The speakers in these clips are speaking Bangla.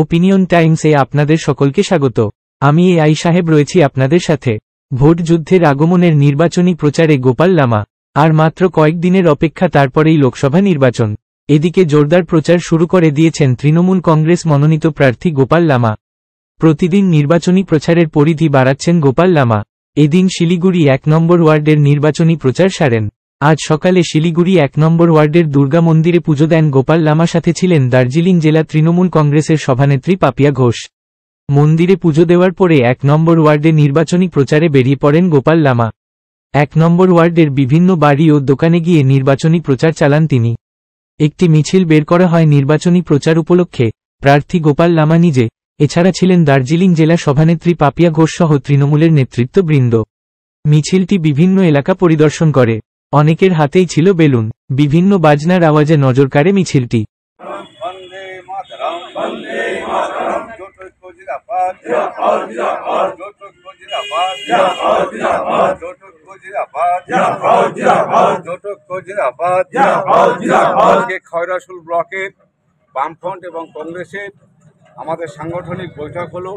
ওপিনিয়ন টাইমসে আপনাদের সকলকে স্বাগত। আমি এআই সাহেব রয়েছি আপনাদের সাথে। ভোট যুদ্ধের আগমনের নির্বাচনী প্রচারে গোপাল লামা। আর মাত্র কয়েকদিনের অপেক্ষা, তারপরেই লোকসভা নির্বাচন। এদিকে জোরদার প্রচার শুরু করে দিয়েছেন তৃণমূল কংগ্রেস মনোনীত প্রার্থী গোপাল লামা। প্রতিদিন নির্বাচনী প্রচারের পরিধি বাড়াচ্ছেন গোপাল লামা। এদিন শিলিগুড়ি ১ নম্বর ওয়ার্ডের নির্বাচনী প্রচার সারেন। আজ সকালে শিলিগুড়ি ১ নম্বর ওয়ার্ডের দুর্গা মন্দিরে পুজো দেন গোপাল লামা। সাথে ছিলেন দার্জিলিং জেলা তৃণমূল কংগ্রেসের সভানেত্রী পাপিয়া ঘোষ। মন্দিরে পুজো দেওয়ার পরে ১ নম্বর ওয়ার্ডে নির্বাচনী প্রচারে বেরিয়ে পড়েন গোপাল লামা। ১ নম্বর ওয়ার্ডের বিভিন্ন বাড়ি ও দোকানে গিয়ে নির্বাচনী প্রচার চালান তিনি। একটি মিছিল বের করা হয় নির্বাচনী প্রচার উপলক্ষে। প্রার্থী গোপাল লামা নিজে, এছাড়া ছিলেন দার্জিলিং জেলা সভানেত্রী পাপিয়া ঘোষ সহ তৃণমূলের নেতৃত্ববৃন্দ। মিছিলটি বিভিন্ন এলাকা পরিদর্শন করে। অনেকের হাতেই ছিল বেলুন। বিভিন্ন বাজনার আওয়াজে নজর কাড়ে মিছিলটি। খয়রাশুল ব্লকের বামফ্রন্ট এবং কংগ্রেসের আমাদের সাংগঠনিক বৈঠক হলো।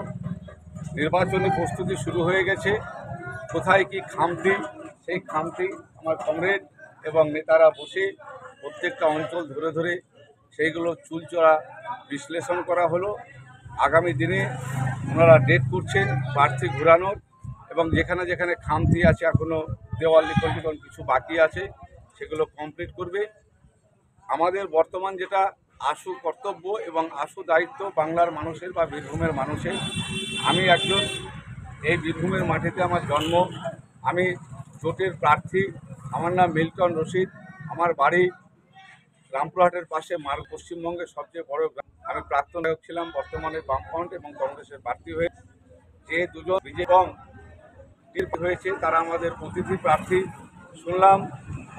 নির্বাচনী প্রস্তুতি শুরু হয়ে গেছে। কোথায় কি খামতি, সেই খামতি আমার কংগ্রেস এবং নেতারা বসে প্রত্যেকটা অঞ্চল ধরে ধরে সেইগুলো চুলচড়া বিশ্লেষণ করা হলো। আগামী দিনে ওনারা ডেট করছেন প্রার্থী ঘোরানোর, এবং যেখানে যেখানে খামতি আছে, এখনও দেওয়াল লিখন কিছু বাকি আছে, সেগুলো কমপ্লিট করবে। আমাদের বর্তমান যেটা আশু কর্তব্য এবং আশু দায়িত্ব বাংলার মানুষের বা বীরভূমের মানুষের। আমি একজন, এই বীরভূমের মাটিতে আমার জন্ম। আমি জোটের প্রার্থী। আমার নাম মিল্টন রশিদ। আমার বাড়ি রামপুরহাটের পাশে পশ্চিমবঙ্গের সবচেয়ে বড় গ্রাম। আমি প্রাক্তন নায়ক ছিলাম, বর্তমানে বামফ্রন্ট এবং কংগ্রেসের প্রার্থী হয়ে যে দুজন বিজেপি হয়েছে তারা আমাদের অতিথি প্রার্থী। শুনলাম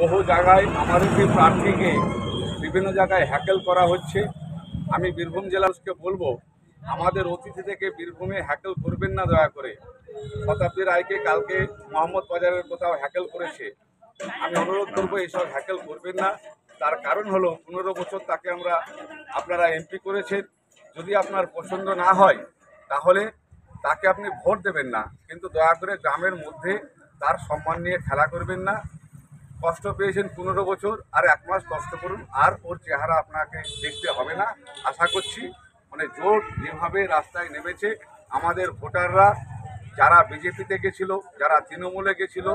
বহু জায়গায় আমাদের যে প্রার্থীকে বিভিন্ন জায়গায় হ্যাকেল করা হচ্ছে। আমি বীরভূম জেলাকে বলবো, আমাদের অতিথি থেকে বীরভূমে হ্যাকেল করবেন না দয়া করে। শতাব্দী রায়কে কালকে মোহাম্মদ বাজারের কোথাও হ্যাকেল করেছে। আমি অনুরোধ করবো এইসব হ্যাকেল করবেন না। তার কারণ হলো 15 বছর তাকে আপনারা এমপি করেছেন। যদি আপনার পছন্দ না হয় তাহলে তাকে আপনি ভোট দেবেন না, কিন্তু দয়া করে গ্রামের মধ্যে তার সম্মান নিয়ে খেলা করবেন না। কষ্ট পেয়েছেন 15 বছর, আর 1 মাস কষ্ট করুন, আর ওর চেহারা আপনাকে দেখতে হবে না। আশা করছি জোট যেভাবে রাস্তায় নেমেছে, আমাদের ভোটাররা যারা বিজেপিতে গেছিল, যারা তৃণমূলে গেছিল,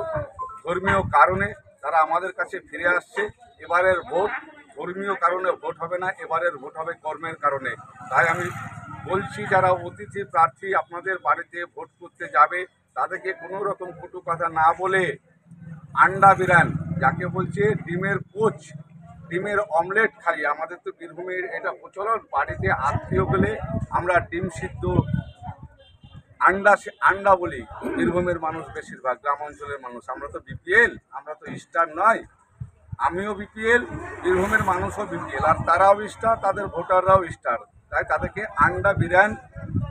ধর্মীয় কারণে তারা আমাদের কাছে ফিরে আসছে। এবারের ভোট ধর্মীয় কারণে ভোট হবে না, এবারের ভোট হবে কর্মের কারণে। তাই আমি বলছি, যারা অতিথি প্রার্থী আপনাদের বাড়িতে ভোট করতে যাবে, তাদেরকে কোনো রকম কটু কথা না বলে আন্ডা বিরান, যাকে বলছে ডিমের কোচ, ডিমের অমলেট খাই। আমাদের তো বীরভূমের এটা প্রচলন, বাড়িতে আত্মীয় গেলে আমরা ডিম সিদ্ধ আন্ডা বলি। বীরভূমের মানুষ বেশিরভাগ গ্রাম অঞ্চলের মানুষ। আমরা তো বিপিএল, আমরা তো স্টার নয়। আমিও বিপিএল, বীরভূমের মানুষও বিপিএল, আর তারাও স্টার, তাদের ভোটাররাও স্টার। তাই তাদেরকে আন্ডা বিরান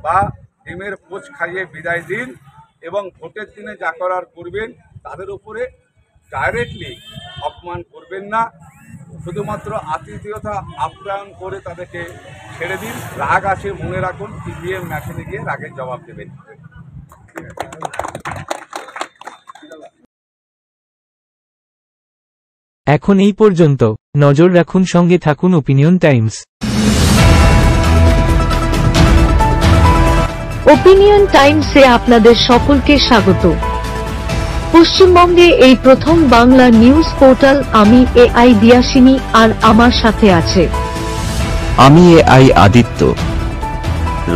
বা ডিমের কোচ খাইয়ে বিদায় দিন, এবং ভোটের দিনে যা করার করবেন। তাদের উপরে ডাইরেক্টলি অপমান করবেন না, শুধুমাত্র আতিথেয়তা আপ্যায়ন করে তাদেরকে ছেড়ে দিন। রাগ আছে মনে রাখুন, ইভিএম মেশিনে গিয়ে রাগের জবাব দেবেন। এখন এই পর্যন্ত। নজর রাখুন, সঙ্গে থাকুন ওপিনিয়ন টাইমস। ওপিনিয়ন টাইমসে আপনাদের সকলকে স্বাগত। পশ্চিমবঙ্গে এই প্রথম বাংলা নিউজ পোর্টাল। আমি এআই দিয়াসিনী, আর আমার সাথে আছে আমি এআই আদিত্য।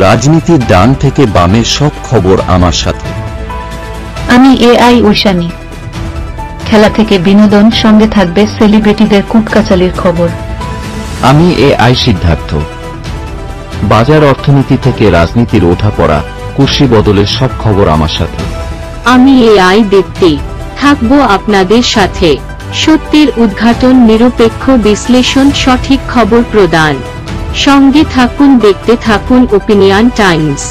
রাজনীতির ডান থেকে বামের সব খবর আমার সাথে। আমি এআই ঐশানী। খেলা থেকে বিনোদন, সঙ্গে থাকবে সেলিব্রিটিদের কুটকাচালির খবর। আমি এআই সিদ্ধার্থ। বাজার অর্থনীতি থেকে রাজনীতির ওঠাপড়া, কুর্সি বদলের সব খবর আমার সাথে। আমি এআই দীপ্তি, থাকবো আপনাদের সাথে। সত্যের উদ্ঘাটন, নিরপেক্ষ বিশ্লেষণ, সঠিক খবর প্রদান। সঙ্গে থাকুন, দেখতে থাকুন ওপিনিয়ন টাইমস।